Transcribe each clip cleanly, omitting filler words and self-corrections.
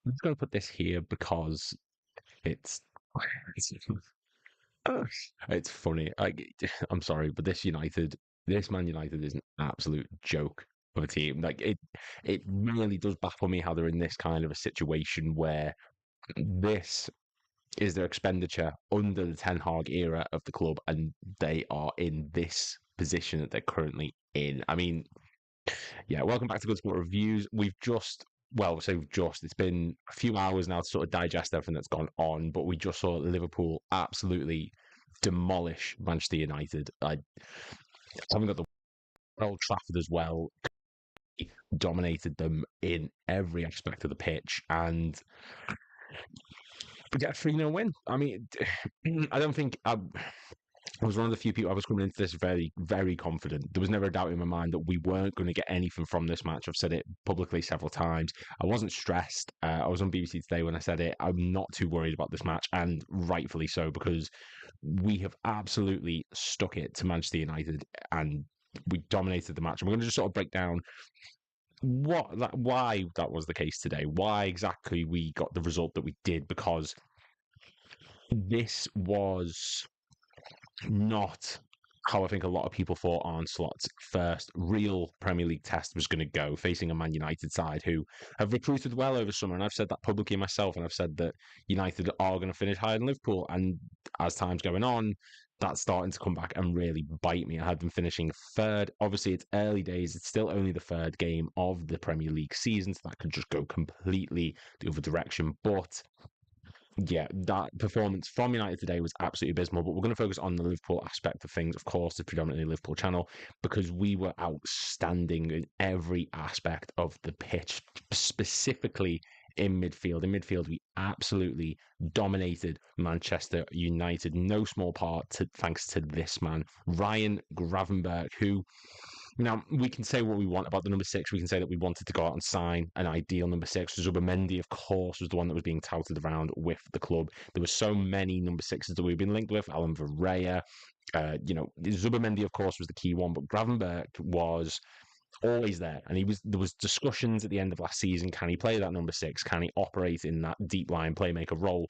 I'm just going to put this here because it's it's, it's funny. I'm sorry, but this Man United is an absolute joke of a team. It really does baffle me how they're in this kind of a situation where this is their expenditure under the Ten Hag era of the club, and they are in this position that they're currently in. I mean, yeah, welcome back to Good Sport Reviews. It's been a few hours now to sort of digest everything that's gone on, but we just saw Liverpool absolutely demolish Manchester United. I haven't got the Old Trafford as well, dominated them in every aspect of the pitch, and we get a 3-0 win. I mean, I don't think I was one of the few people. I was coming into this very, very confident. There was never a doubt in my mind that we weren't going to get anything from this match. I've said it publicly several times. I wasn't stressed. I was on BBC Today when I said it. I'm not too worried about this match, and rightfully so, because we have absolutely stuck it to Manchester United, and we dominated the match. And we're going to just sort of break down why that was the case today, why exactly we got the result that we did, because this was not how I think a lot of people thought Arne Slot's first real Premier League test was going to go, facing a Man United side who have recruited well over summer. And I've said that publicly myself, and I've said that United are going to finish higher than Liverpool. And as time's going on, that's starting to come back and really bite me. I had them finishing third. Obviously, it's early days. It's still only the third game of the Premier League season, so that could just go completely the other direction. But yeah, that performance from United today was absolutely abysmal. But we're going to focus on the Liverpool aspect of things, of course, the predominantly Liverpool channel, because we were outstanding in every aspect of the pitch, specifically in midfield. In midfield, we absolutely dominated Manchester United. No small part thanks to this man, Ryan Gravenberch, who now, we can say what we want about the number six. We can say that we wanted to go out and sign an ideal number six. Zubimendi, of course, was the one that was being touted around with the club. There were so many number sixes that we've been linked with. Alan Varela, Zubimendi, of course, was the key one, but Gravenberch was always there. And there was discussions at the end of last season. Can he play that number six? Can he operate in that deep line playmaker role?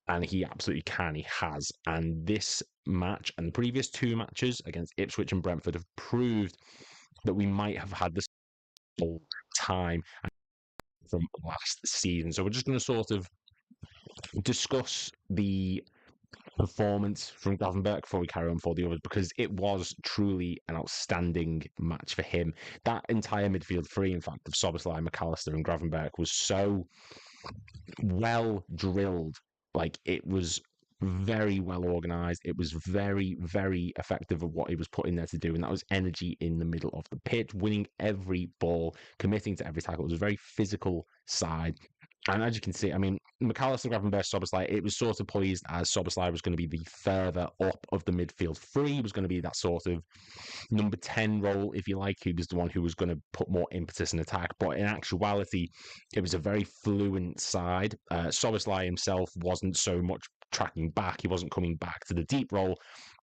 And he absolutely can. He has. And this match and the previous two matches against Ipswich and Brentford have proved that we might have had this whole time from last season. So we're just going to sort of discuss the performance from Gravenberch before we carry on for the others, because it was truly an outstanding match for him. That entire midfield three, in fact, of Szoboszlai, McAllister and Gravenberch was so well drilled. Like, it was very well organized. It was very, very effective at what he was put in there to do, and that was energy in the middle of the pitch, winning every ball, committing to every tackle. It was a very physical side. And as you can see, I mean, McAllister, Gravenberch, Szoboszlai, it was sort of poised as Szoboszlai was going to be the further up of the midfield three. He was going to be that sort of number 10 role, if you like. He was the one who was going to put more impetus and attack. But in actuality, it was a very fluent side. Szoboszlai himself wasn't so much tracking back. He wasn't coming back to the deep role.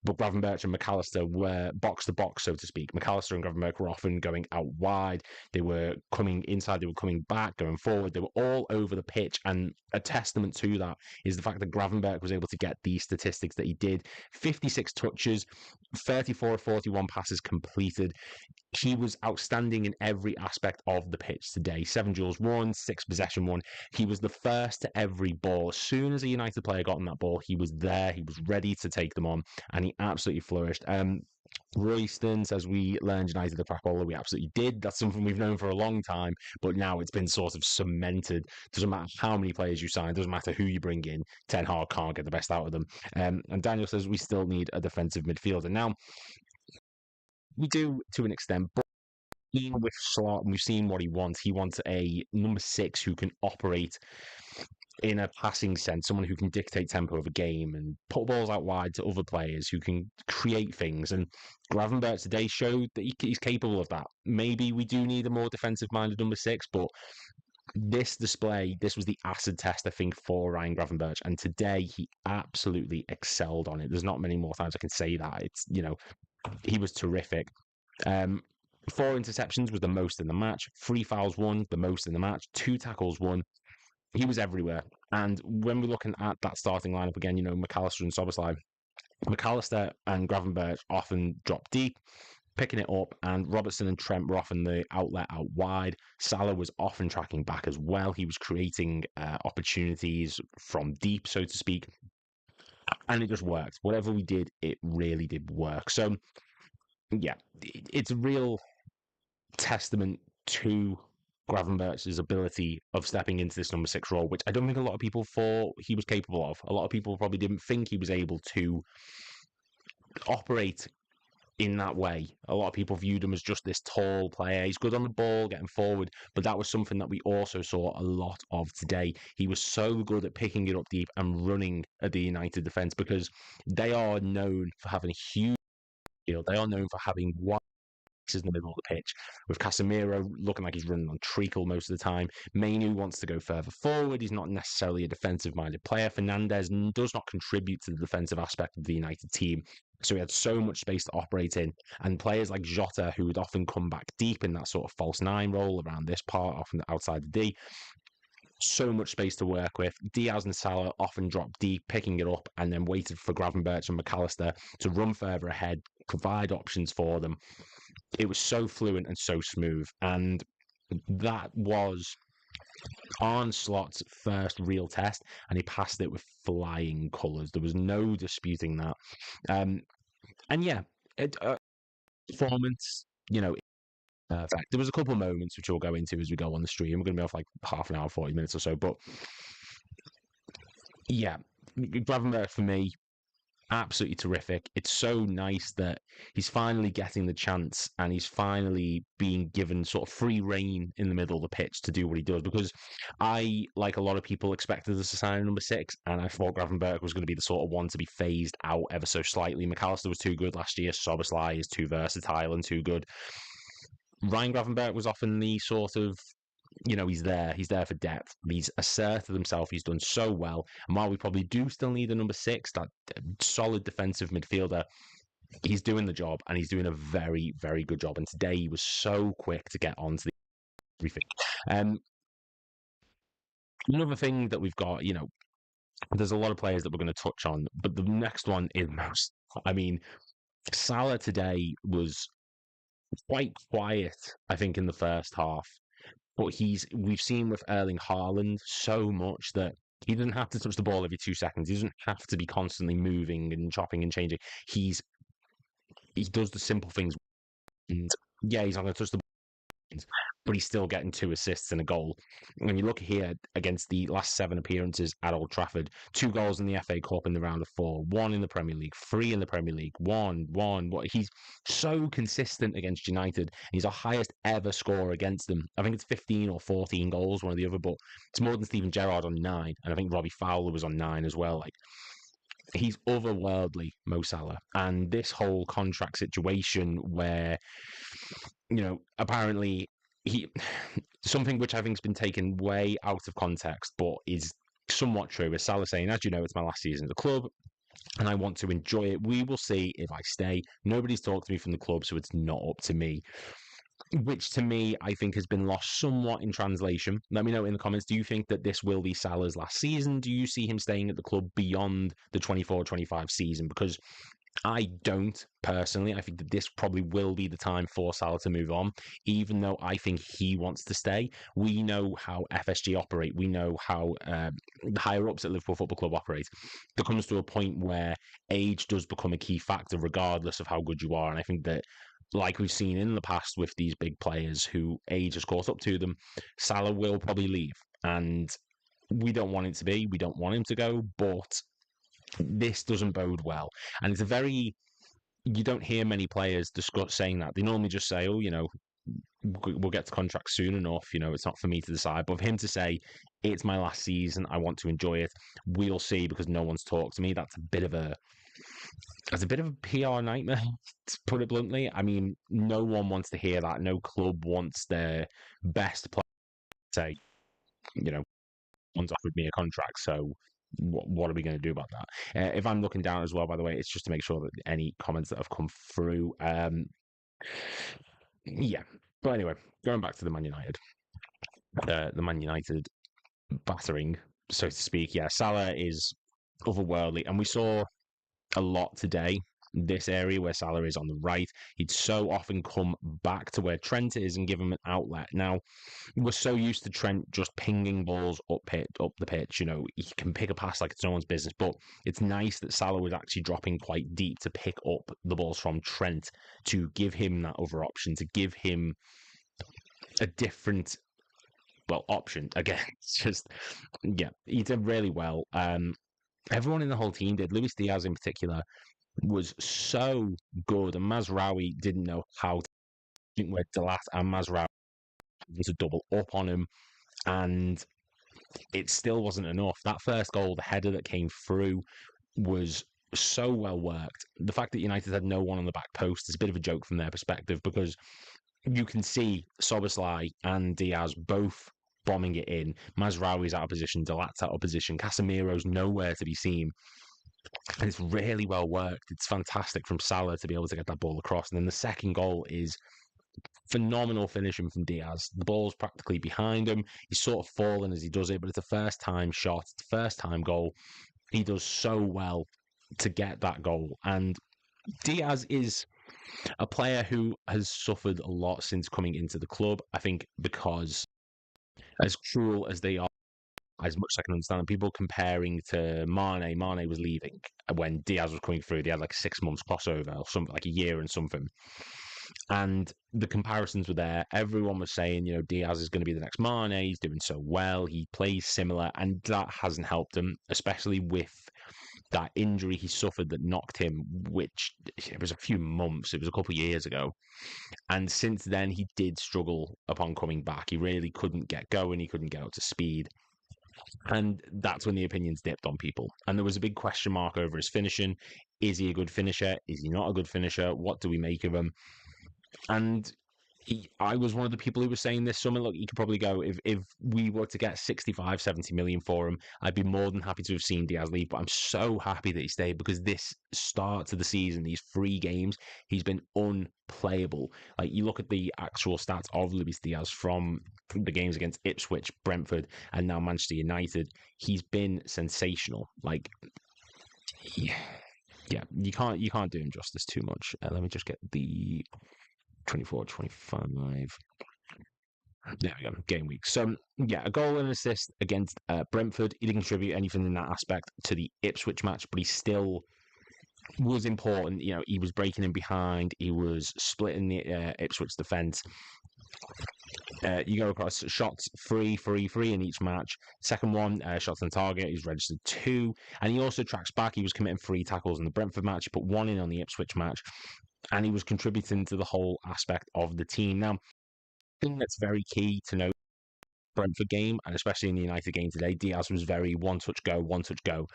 But Gravenberch and McAllister were box to box, so to speak. McAllister and Gravenberch were often going out wide. They were coming inside. They were coming back, going forward. They were all over the pitch. And a testament to that is the fact that Gravenberch was able to get these statistics that he did. 56 touches, 34 of 41 passes completed. He was outstanding in every aspect of the pitch today. 7 duels won, 6 possession won. He was the first to every ball. As soon as a United player got on that ball, he was there. He was ready to take them on, and he absolutely flourished. Royston says we learned United the crack baller. We absolutely did. That's something we've known for a long time, but now it's been sort of cemented. Doesn't matter how many players you sign, doesn't matter who you bring in, Ten Hag can't get the best out of them. And Daniel says we still need a defensive midfielder. Now, we do to an extent, but with Slot, and we've seen what he wants. He wants a number six who can operate in a passing sense, someone who can dictate tempo of a game and put balls out wide to other players, who can create things. And Gravenberch today showed that he's capable of that. Maybe we do need a more defensive-minded number six, but this display, this was the acid test, I think, for Ryan Gravenberch. And today he absolutely excelled on it. There's not many more times I can say that. It's, he was terrific. 4 interceptions was the most in the match. 3 fouls won, the most in the match. 2 tackles won. he was everywhere. And when we're looking at that starting lineup again, McAllister and Soboslai, McAllister and Gravenberch often drop deep, picking it up, and Robertson and Trent were often the outlet out wide. Salah was often tracking back as well. He was creating opportunities from deep, so to speak, and it just worked. Whatever we did, it really did work. So, yeah, it's a real testament to Gravenberch's ability of stepping into this number 6 role, which I don't think a lot of people thought he was capable of. A lot of people probably didn't think he was able to operate in that way. A lot of people viewed him as just this tall player. He's good on the ball, getting forward, but that was something that we also saw a lot of today. He was so good at picking it up deep and running at the United defence, because they are known for having a huge field. They are known for having wide in the middle of the pitch, with Casemiro looking like he's running on treacle most of the time. Mainu wants to go further forward. He's not necessarily a defensive-minded player. Fernandez does not contribute to the defensive aspect of the United team. So he had so much space to operate in. And players like Jota, who would often come back deep in that sort of false nine role around this part, often outside the D, so much space to work with. Diaz and Salah often dropped deep, picking it up, and then waited for Gravenberch and McAllister to run further ahead, provide options for them. It was so fluent and so smooth. And that was Arne Slot's first real test, and he passed it with flying colours. There was no disputing that. And yeah, performance, perfect. There was a couple of moments which we'll go into as we go on the stream. We're going to be off like half an hour, 40 minutes or so. But yeah, Gravenberch for me, absolutely terrific. It's so nice that he's finally getting the chance and he's finally being given sort of free reign in the middle of the pitch to do what he does, because I, like a lot of people, expected us to sign number 6, and I thought Gravenberch was going to be the sort of one to be phased out ever so slightly. McAllister was too good last year. Soboslai is too versatile and too good. Ryan Gravenberch was often the sort of, he's there for depth. He's asserted himself. He's done so well. And while we probably do still need a number 6, that solid defensive midfielder, he's doing the job, and he's doing a very, very good job. And today he was so quick to get onto the everything. Another thing that we've got, there's a lot of players that we're going to touch on, but the next one is most. I mean, Salah today was quite quiet, I think, in the first half. But we've seen with Erling Haaland so much that he doesn't have to touch the ball every 2 seconds. He doesn't have to be constantly moving and chopping and changing. He does the simple things. And yeah, he's not going to touch the ball, but he's still getting 2 assists and a goal. When you look here against the last 7 appearances at Old Trafford, 2 goals in the FA Cup in the round of 4, 1 in the Premier League, 3 in the Premier League, 1. He's so consistent against United. He's our highest ever scorer against them. I think it's 15 or 14 goals, one or the other, but it's more than Steven Gerrard on 9, and I think Robbie Fowler was on 9 as well. Like, he's otherworldly, Mo Salah. And this whole contract situation where, apparently something which I think has been taken way out of context, but is somewhat true, is Salah saying, as you know, it's my last season at the club and I want to enjoy it. We will see if I stay. Nobody's talked to me from the club, so it's not up to me. Which to me, I think has been lost somewhat in translation. Let me know in the comments, do you think that this will be Salah's last season? Do you see him staying at the club beyond the 24-25 season? Because I don't personally. I think that this probably will be the time for Salah to move on, even though I think he wants to stay. We know how FSG operate. We know how the higher ups at Liverpool Football Club operate. There comes to a point where age does become a key factor, regardless of how good you are. And I think that, like we've seen in the past with these big players who age has caught up to them, Salah will probably leave. And we don't want it to be. We don't want him to go, but this doesn't bode well. And it's you don't hear many players saying that. They normally just say, oh, we'll get to contract soon enough. It's not for me to decide. But for him to say, it's my last season, I want to enjoy it, we'll see, because no one's talked to me. That's a bit of a PR nightmare, to put it bluntly. I mean, no one wants to hear that. No club wants their best player to say, one's offered me a contract, so what are we going to do about that? If I'm looking down as well, by the way, it's just to make sure that any comments that have come through, yeah. But anyway, going back to the Man United battering, so to speak. Yeah, Salah is otherworldly, and we saw a lot today. This area where Salah is on the right, he'd so often come back to where Trent is and give him an outlet. Now, we're so used to Trent just pinging balls up the pitch. You know, he can pick a pass like it's no one's business. But it's nice that Salah was actually dropping quite deep to pick up the balls from Trent to give him that other option, to give him a different option. Again, it's just yeah, he did really well. Everyone in the whole team did. Luis Diaz in particular was so good, and Mazraoui didn't know how to think where Dalat and Mazraoui was to double up on him, and it still wasn't enough. That first goal, the header that came through, was so well worked. The fact that United had no one on the back post is a bit of a joke from their perspective, because you can see Szoboszlai and Diaz both bombing it in. Mazraoui's out of position, Dalat's out of position, Casemiro's nowhere to be seen. And it's really well worked. It's fantastic from Salah to be able to get that ball across. And then the second goal is phenomenal finishing from Diaz. The ball's practically behind him. He's sort of fallen as he does it, but it's a first time shot, it's a first time goal. He does so well to get that goal. And Diaz is a player who has suffered a lot since coming into the club. I think because, as cruel as they are, as much as I can understand, people comparing to Mane. Mane was leaving when Diaz was coming through. They had like 6 months crossover or something, like a year and something. And the comparisons were there. Everyone was saying, you know, Diaz is going to be the next Mane. He's doing so well. He plays similar. And that hasn't helped him, especially with that injury he suffered that knocked him, which it was a few months. It was a couple of years ago. And since then, he did struggle upon coming back. He really couldn't get going. He couldn't get up to speed. And that's when the opinions dipped on people. And there was a big question mark over his finishing. Is he a good finisher? Is he not a good finisher? What do we make of him? And I was one of the people who was saying this summer, look, he could probably go, if we were to get 65, 70 million for him, I'd be more than happy to have seen Diaz leave. But I'm so happy that he stayed, because this start to the season, these 3 games, he's been unplayable. Like, you look at the actual stats of Luis Diaz from the games against Ipswich, Brentford, and now Manchester United. He's been sensational. Like, yeah, you can't do him justice too much. Let me just get the 24, 25. There we go, game week. So, yeah, a goal and assist against Brentford. He didn't contribute anything in that aspect to the Ipswich match, but he still was important. You know, he was breaking in behind. He was splitting the Ipswich defence. You go across shots 3 in each match. Second one, shots on target, he's registered 2. And he also tracks back. He was committing 3 tackles in the Brentford match, put 1 in on the Ipswich match. And he was contributing to the whole aspect of the team. Now, I think that's very key to note. Brentford game, and especially in the United game today, Diaz was very one touch go.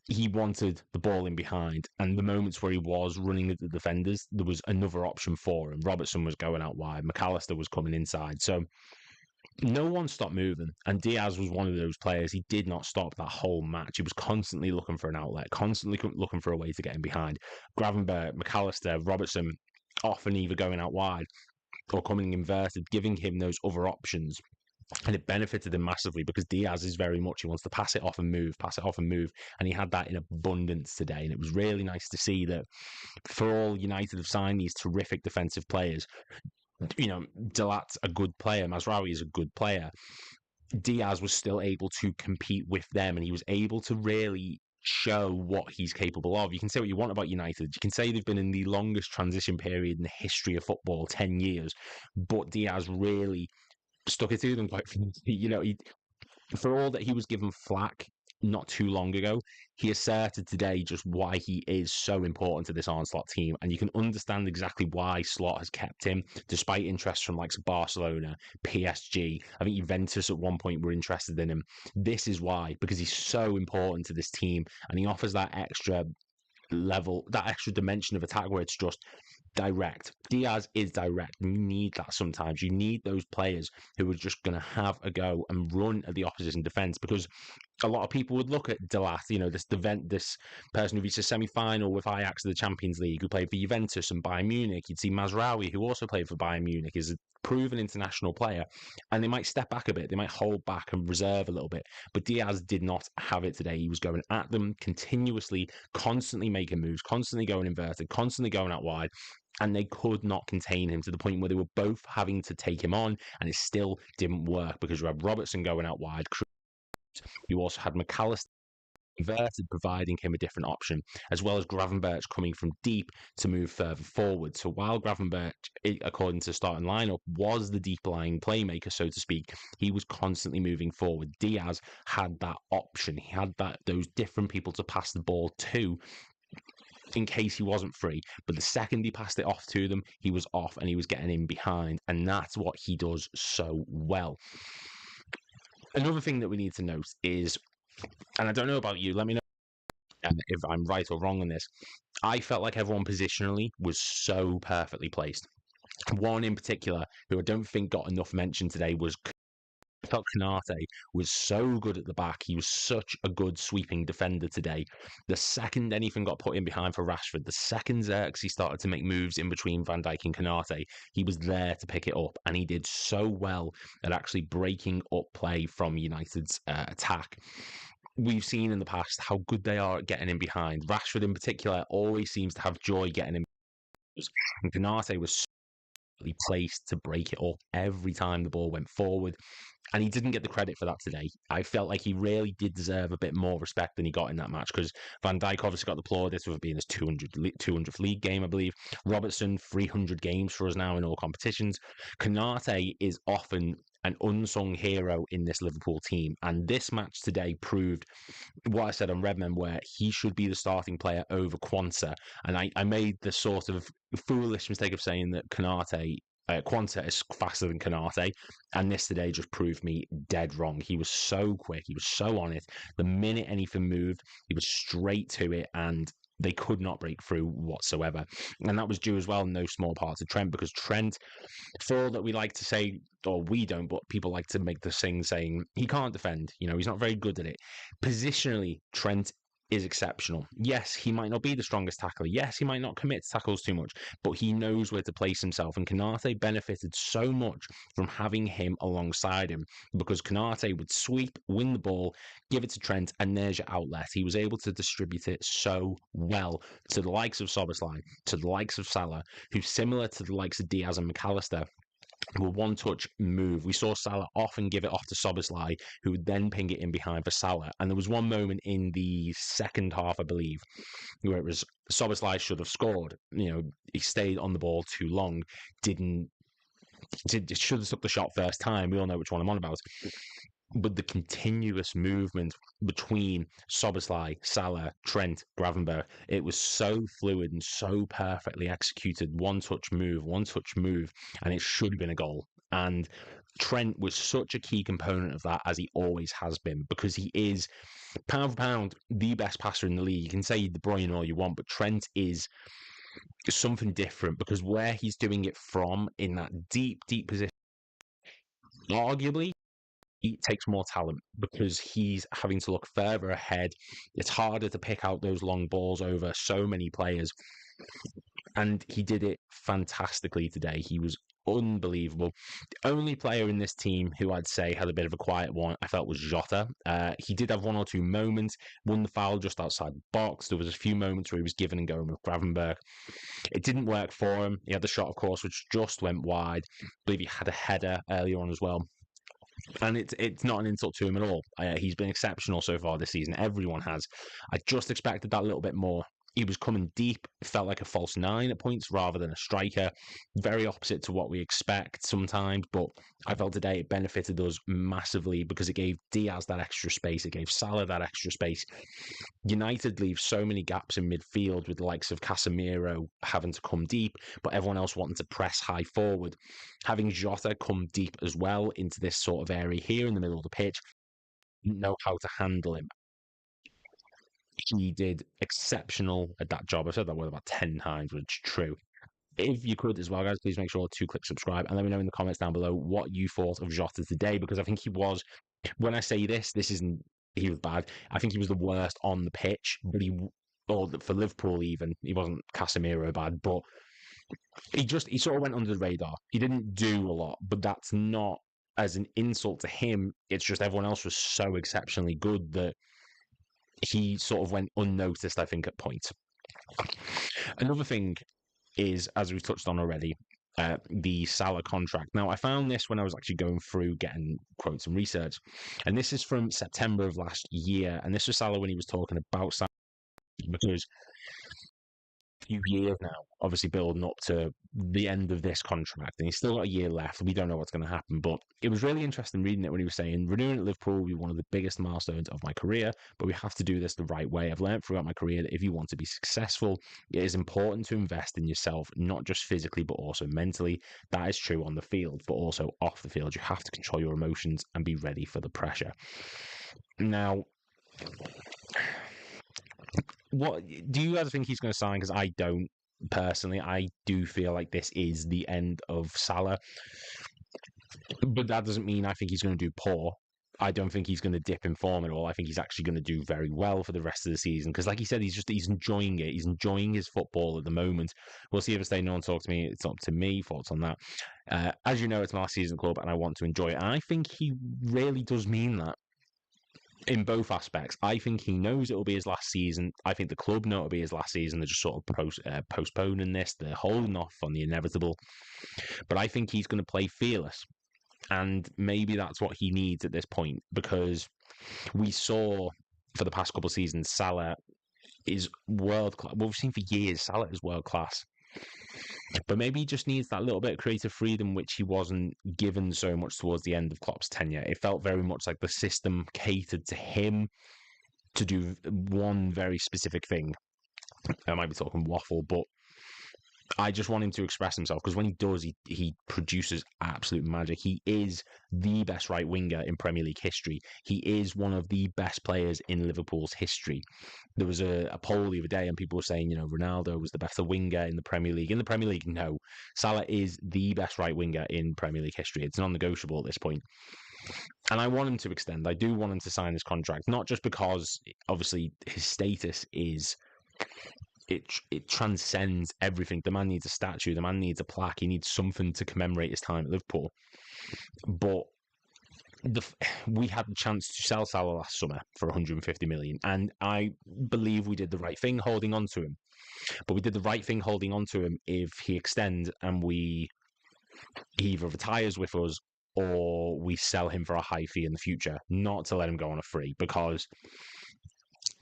He wanted the ball in behind, and the moments where he was running at the defenders, there was another option for him. Robertson was going out wide, McAllister was coming inside, so no one stopped moving, and Diaz was one of those players. He did not stop that whole match. He was constantly looking for an outlet, constantly looking for a way to get in behind. Gravenberch, McAllister, Robertson, often either going out wide or coming inverted, giving him those other options. And it benefited him massively, because Diaz is very much, he wants to pass it off and move. And he had that in abundance today. And it was really nice to see that, for all United have signed these terrific defensive players, you know, Dalat's a good player, Mazraoui is a good player, Diaz was still able to compete with them, and he was able to really show what he's capable of. You can say what you want about United. You can say they've been in the longest transition period in the history of football, 10 years, but Diaz really stuck it to them quite frankly. You know, for all that he was given flack not too long ago, he asserted today just why he is so important to this Arne Slot team, and you can understand exactly why Slot has kept him, despite interest from like Barcelona, PSG. I think Juventus at one point were interested in him. This is why, because he's so important to this team, and he offers that extra level, that extra dimension of attack where it's just direct. Diaz is direct. You need that sometimes. You need those players who are just going to have a go and run at the opposition defence, because a lot of people would look at Delat, this person who reached a semi-final with Ajax of the Champions League, who played for Juventus and Bayern Munich. You'd see Mazraoui, who also played for Bayern Munich, is a proven international player, and they might step back a bit, they might hold back and reserve a little bit. But Diaz did not have it today. He was going at them continuously, constantly making moves, constantly going inverted, constantly going out wide. And they could not contain him to the point where they were both having to take him on, and it still didn't work because you had Robertson going out wide. You also had McAllister inverted, providing him a different option, as well as Gravenberch coming from deep to move further forward. So while Gravenberch, according to starting lineup, was the deep lying playmaker, so to speak, he was constantly moving forward. Diaz had that option. He had those different people to pass the ball to in case he wasn't free. But the second he passed it off to them, he was off and he was getting in behind. And that's what he does so well. Another thing that we need to note is, and I don't know about you, let me know if I'm right or wrong on this. I felt like everyone positionally was so perfectly placed. One in particular, who I don't think got enough mention today, was I felt Canate was so good at the back. He was such a good sweeping defender today. The second anything got put in behind for Rashford, the second Xerxes started to make moves in between Van Dijk and Canate, he was there to pick it up. And he did so well at actually breaking up play from United's attack. We've seen in the past how good they are at getting in behind. Rashford in particular always seems to have joy getting in. And Canate was placed to break it up every time the ball went forward. And he didn't get the credit for that today. I felt like he really did deserve a bit more respect than he got in that match, because Van Dijk obviously got the plaudits with it being his 200th league game, I believe. Robertson, 300 games for us now in all competitions. Canate is often an unsung hero in this Liverpool team. And this match today proved what I said on Redmen, where he should be the starting player over Quansah. And I made the sort of foolish mistake of saying that Quansah is faster than Canate, and this today just proved me dead wrong. He was so quick, he was so on it. The minute anything moved, he was straight to it, and they could not break through whatsoever. And that was due as well in no small part to Trent, because Trent, for all that we like to say, or we don't, but people like to make the thing saying he can't defend, he's not very good at it. Positionally, Trent is exceptional. Yes, he might not be the strongest tackler. Yes, he might not commit to tackles too much, but he knows where to place himself. And Canate benefited so much from having him alongside him, because Canate would sweep, win the ball, give it to Trent, and there's your outlet. He was able to distribute it so well to the likes of Szoboszlai, to the likes of Salah, who's similar to the likes of Diaz and McAllister, were one-touch move. We saw Salah often give it off to Szoboszlai, who would then ping it in behind for Salah. And there was one moment in the second half, I believe, where it was Szoboszlai should have scored. He stayed on the ball too long, should have took the shot first time. We all know which one I'm on about. But the continuous movement between Szoboszlai, Salah, Trent, Gravenberch, it was so fluid and so perfectly executed. One touch move, and it should have been a goal. And Trent was such a key component of that, as he always has been, because he is, pound for pound, the best passer in the league. You can say De Bruyne all you want, but Trent is something different, because where he's doing it from in that deep position, arguably, it takes more talent, because he's having to look further ahead. It's harder to pick out those long balls over so many players. And he did it fantastically today. He was unbelievable. The only player in this team who I'd say had a bit of a quiet one, I felt, was Jota. He did have one or two moments, won the foul just outside the box. There was a few moments where he was giving and going with Gravenberch. It didn't work for him. He had the shot, of course, which just went wide. I believe he had a header earlier on as well. And it's not an insult to him at all. He's been exceptional so far this season. Everyone has. I just expected that little bit more. He was coming deep. It felt like a false nine at points rather than a striker. Very opposite to what we expect sometimes. But I felt today it benefited us massively, because it gave Diaz that extra space. It gave Salah that extra space. United leave so many gaps in midfield, with the likes of Casemiro having to come deep, but everyone else wanting to press high forward. Having Jota come deep as well into this sort of area here in the middle of the pitch, didn't know how to handle him. He did exceptional at that job. I've said that word about 10 times, which is true. If you could as well, guys, please make sure to click subscribe and let me know in the comments down below what you thought of Jota today, because I think he was, when I say this isn't he was bad. I think he was the worst on the pitch, but or for Liverpool even, he wasn't Casemiro bad, but he sort of went under the radar. He didn't do a lot, but that's not as an insult to him. It's just everyone else was so exceptionally good that he sort of went unnoticed, I think, at points. Another thing is, as we've touched on already, the Salah contract. Now, I found this when I was actually going through getting quotes and research, and this is from September of last year, and this was Salah when he was talking about Salah, because few years now, obviously building up to the end of this contract, and he's still got a year left. We don't know what's going to happen, but it was really interesting reading it when he was saying, renewing at Liverpool will be one of the biggest milestones of my career, but we have to do this the right way. I've learned throughout my career that if you want to be successful, it is important to invest in yourself, not just physically, but also mentally. That is true on the field, but also off the field. You have to control your emotions and be ready for the pressure. Now, what do you guys think he's going to sign? Because I don't personally. I do feel like this is the end of Salah, but that doesn't mean I think he's going to do poor. I don't think he's going to dip in form at all. I think he's actually going to do very well for the rest of the season because, like he said, he's enjoying it. He's enjoying his football at the moment. We'll see if it's no one talks to me. It's up to me. Thoughts on that? As you know, it's my last season club, and I want to enjoy it. And I think he really does mean that. In both aspects, I think he knows it'll be his last season. I think the club know it'll be his last season. They're just sort of postponing this. They're holding off on the inevitable. But I think he's going to play fearless. And maybe that's what he needs at this point because we saw for the past couple of seasons, Salah is world class. Well, we've seen for years, Salah is world class. But maybe he just needs that little bit of creative freedom, which he wasn't given so much towards the end of Klopp's tenure. It felt very much like the system catered to him to do one very specific thing. I might be talking waffle, but I just want him to express himself because when he does, he produces absolute magic. He is the best right winger in Premier League history. He is one of the best players in Liverpool's history. There was a poll the other day, and people were saying, Ronaldo was the better winger in the Premier League. In the Premier League, no. Salah is the best right winger in Premier League history. It's non-negotiable at this point. And I want him to extend. I do want him to sign his contract, not just because, obviously, his status is... It transcends everything. The man needs a statue. The man needs a plaque. He needs something to commemorate his time at Liverpool. But we had the chance to sell Salah last summer for 150 million, and I believe we did the right thing holding on to him. But we did the right thing holding on to him if he extends and he either retires with us or we sell him for a high fee in the future, not to let him go on a free, because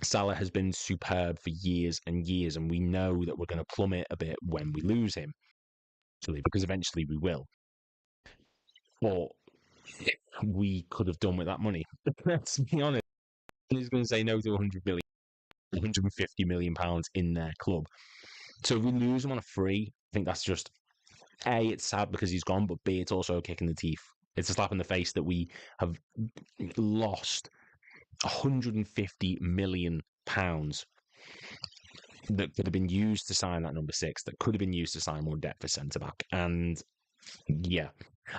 Salah has been superb for years and years, and we know that we're going to plummet a bit when we lose him, because eventually we will. But we could have done with that money. Let's be honest. He's going to say no to 150 million pounds in their club. So if we lose him on a free, I think that's just A, it's sad because he's gone, but B, it's also a kick in the teeth. It's a slap in the face that we have lost 150 million pounds that could have been used to sign that number 6, that could have been used to sign more depth for centre back. And yeah,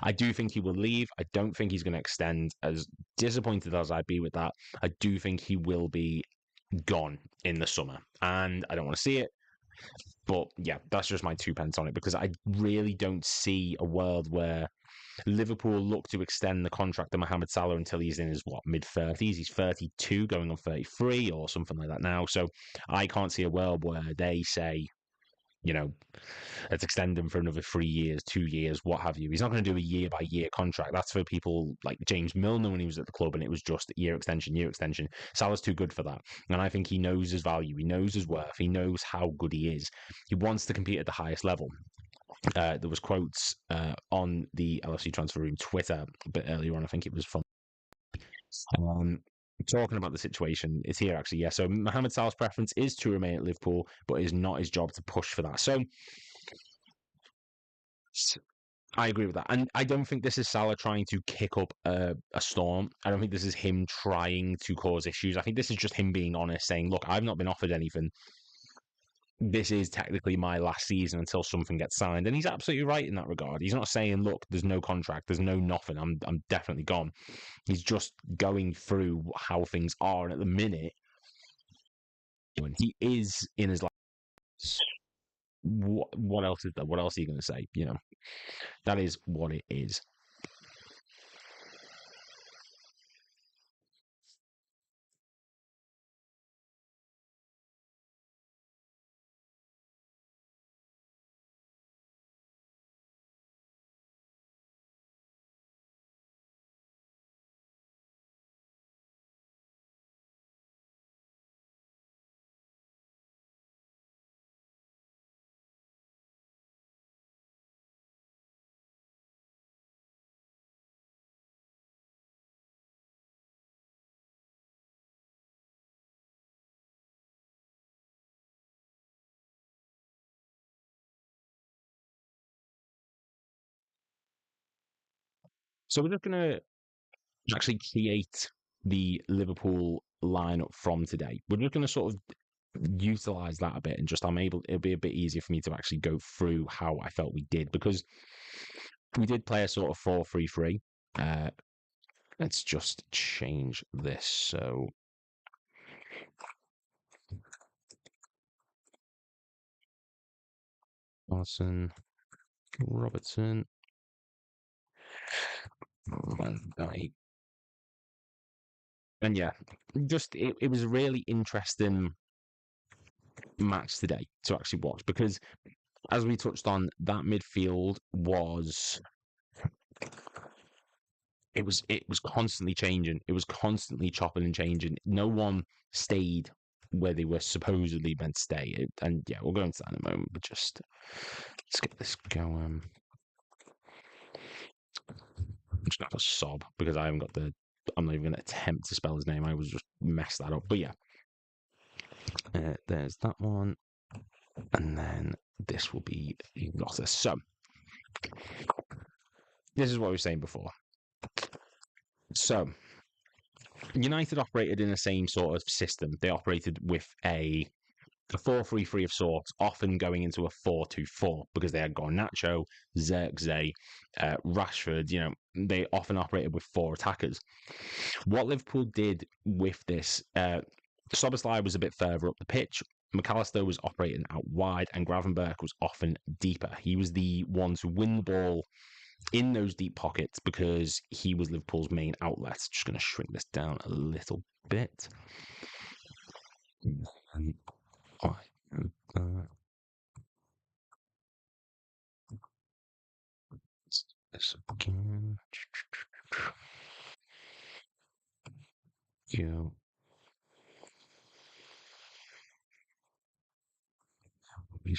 I do think he will leave. I don't think he's going to extend. As disappointed as I'd be with that, I do think he will be gone in the summer, and I don't want to see it. But yeah, that's just my 2 pence on it, because I really don't see a world where Liverpool look to extend the contract of Mohamed Salah until he's in his mid-30s. He's 32, going on 33 or something like that now. So I can't see a world where they say, let's extend him for another 3 years, 2 years, what have you. He's not going to do a year-by-year contract. That's for people like James Milner when he was at the club, and it was just year extension, year extension. Salah's too good for that. And I think he knows his value. He knows his worth. He knows how good he is. He wants to compete at the highest level. There was quotes on the LFC Transfer Room Twitter a bit earlier on. I think it was from talking about the situation. It's here, actually. Yeah, so Mohamed Salah's preference is to remain at Liverpool, but it is not his job to push for that. So I agree with that. And I don't think this is Salah trying to kick up a storm. I don't think this is him trying to cause issues. I think this is just him being honest, saying, look, I've not been offered anything. this is technically my last season until something gets signed. And he's absolutely right in that regard. He's not saying, look, there's no contract, there's no nothing, I'm definitely gone. He's just going through how things are. And at the minute, when he is in his last, what else is there? What else are you going to say? That is what it is. So we're just going to actually create the Liverpool lineup from today. We're just going to sort of utilize that a bit, and just it'll be a bit easier for me to actually go through how I felt we did, because we did play a sort of 4-3-3. Let's just change this. So Larson, Robertson, Van Dijk. And yeah, just it was a really interesting match today to actually watch, because as we touched on, that midfield was it was constantly changing. It was constantly chopping and changing. No one stayed where they were supposedly meant to stay. And yeah, we'll go into that in a moment. But just let's get this going. I'm just gonna have a sob because I haven't got the. I'm not even going to attempt to spell his name. I was just messed that up. But yeah, there's that one, and then this will be Lotus. So this is what we were saying before. So United operated in the same sort of system. They operated with a 4-3-3 of sorts, often going into a 4-2-4 because they had Garnacho, Zirkzee, Rashford. They often operated with four attackers. What Liverpool did with this, Szoboszlai was a bit further up the pitch. McAllister was operating out wide, and Gravenberch was often deeper. He was the one to win the ball in those deep pockets because he was Liverpool's main outlet. Just going to shrink this down a little bit. This again. You. There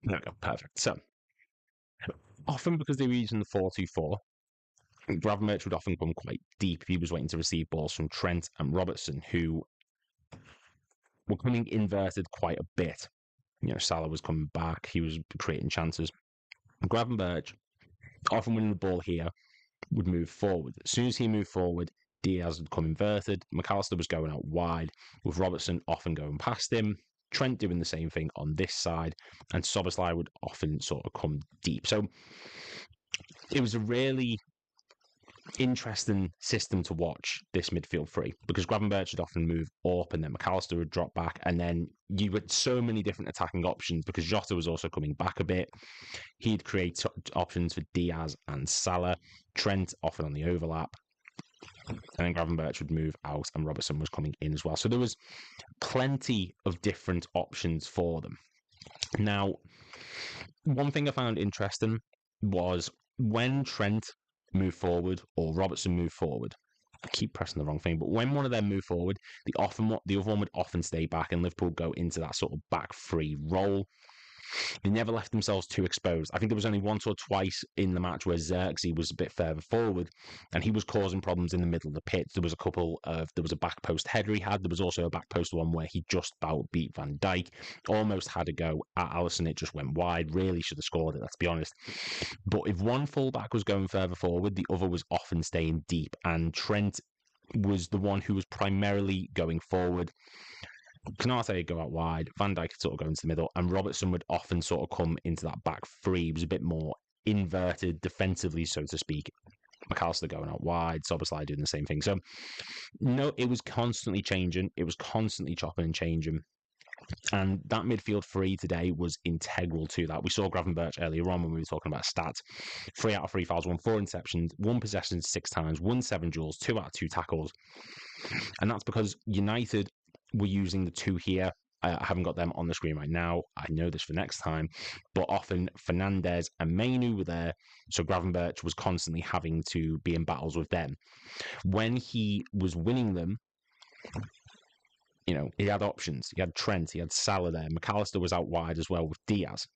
we go. Perfect. So, often because they were using the 4-2-4, Gravenberch would often come quite deep if he was waiting to receive balls from Trent and Robertson, who were coming inverted quite a bit. Salah was coming back. He was creating chances. Gravenberch, often winning the ball here, would move forward. As soon as he moved forward, Diaz would come inverted. McAllister was going out wide, with Robertson often going past him. Trent doing the same thing on this side, and Szoboszlai would often sort of come deep. So it was a really interesting system to watch, this midfield three, because Gravenberch would often move up and then McAllister would drop back, and then you had so many different attacking options because Jota was also coming back a bit. He'd create options for Diaz and Salah, Trent often on the overlap, and then Gravenberch would move out and Robertson was coming in as well. So there was plenty of different options for them. Now, one thing I found interesting was when Trent move forward or Robertson move forward. I keep pressing the wrong thing, but when one of them move forward, the other one would often stay back, and Liverpool go into that sort of back three role. They never left themselves too exposed. I think there was only once or twice in the match where Zirkzee was a bit further forward, and he was causing problems in the middle of the pitch. There was a back post header he had. There was also a back post one where he just about beat Van Dijk. Almost had a go at Alisson. It just went wide. Really should have scored it, let's be honest. But if one fullback was going further forward, the other was often staying deep, and Trent was the one who was primarily going forward. Canate would go out wide, Van Dijk would sort of go into the middle, and Robertson would often sort of come into that back three. He was a bit more inverted defensively, so to speak. McAllister going out wide, Szoboszlai doing the same thing. So, no, it was constantly changing. It was constantly chopping and changing. And that midfield three today was integral to that. We saw Gravenberch earlier on when we were talking about stats. 3 out of 3 fouls, won 4 interceptions, 1 possession 6 times, won 7 duels, 2 out of 2 tackles. And that's because United were using the two here. I haven't got them on the screen right now. I know this for next time. But often Fernandes and Mainu were there. So Gravenberch was constantly having to be in battles with them. When he was winning them, you know, he had options. He had Trent, he had Salah there. McAllister was out wide as well with Diaz.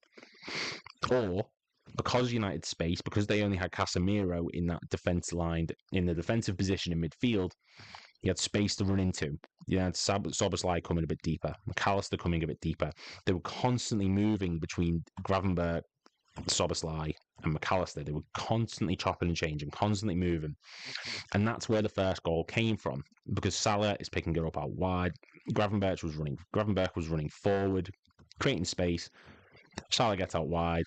Or, because United space, because they only had Casemiro in that defence line, in the defensive position in midfield, he had space to run into. You had Szoboszlai coming a bit deeper, McAllister coming a bit deeper. They were constantly moving between Gravenberch, Szoboszlai, and McAllister. They were constantly chopping and changing, constantly moving. And that's where the first goal came from, because Salah is picking it up out wide. Gravenberch was running forward, creating space. Salah gets out wide,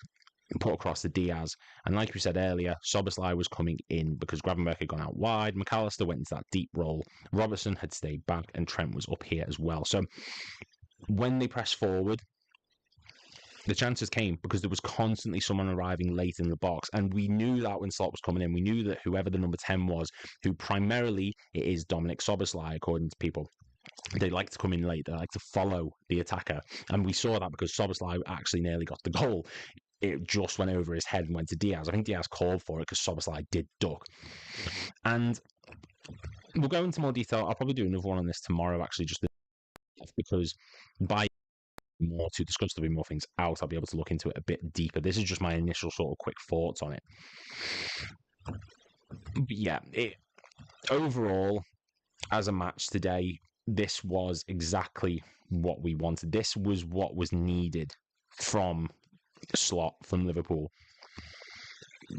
put across to Diaz. And like we said earlier, Szoboszlai was coming in because Gravenberch had gone out wide. McAllister went into that deep role. Robertson had stayed back, and Trent was up here as well. So when they pressed forward, the chances came because there was constantly someone arriving late in the box. And we knew that when Slot was coming in. We knew that whoever the number 10 was, who primarily it is Dominic Szoboszlai, according to people, they like to come in late. They like to follow the attacker. And we saw that because Szoboszlai actually nearly got the goal. It just went over his head and went to Diaz. I think Diaz called for it because Szoboszlai did duck. And we'll go into more detail. I'll probably do another one on this tomorrow, actually, just because by more to discuss, there'll be more things out. I'll be able to look into it a bit deeper. This is just my initial sort of quick thoughts on it. But yeah, overall, as a match today, this was exactly what we wanted. This was what was needed from Slot, from Liverpool.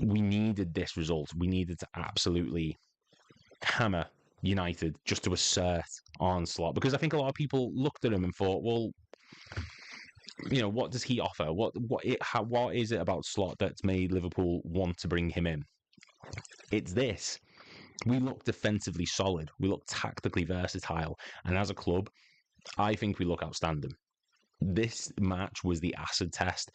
We needed this result. We needed to absolutely hammer United just to assert Arne Slot, because I think a lot of people looked at him and thought, well, you know, what does he offer? What is it about Slot that's made Liverpool want to bring him in? It's this. We look defensively solid. We look tactically versatile. And as a club, I think we look outstanding. This match was the acid test,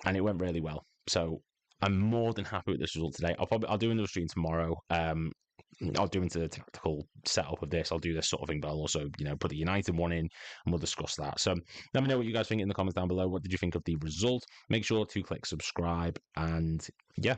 and it went really well. So I'm more than happy with this result today. I'll do another stream tomorrow. I'll do into the tactical setup of this. I'll do this sort of thing, but I'll also, you know, put the United one in, and we'll discuss that. So let me know what you guys think in the comments down below. What did you think of the result? Make sure to click subscribe, and yeah,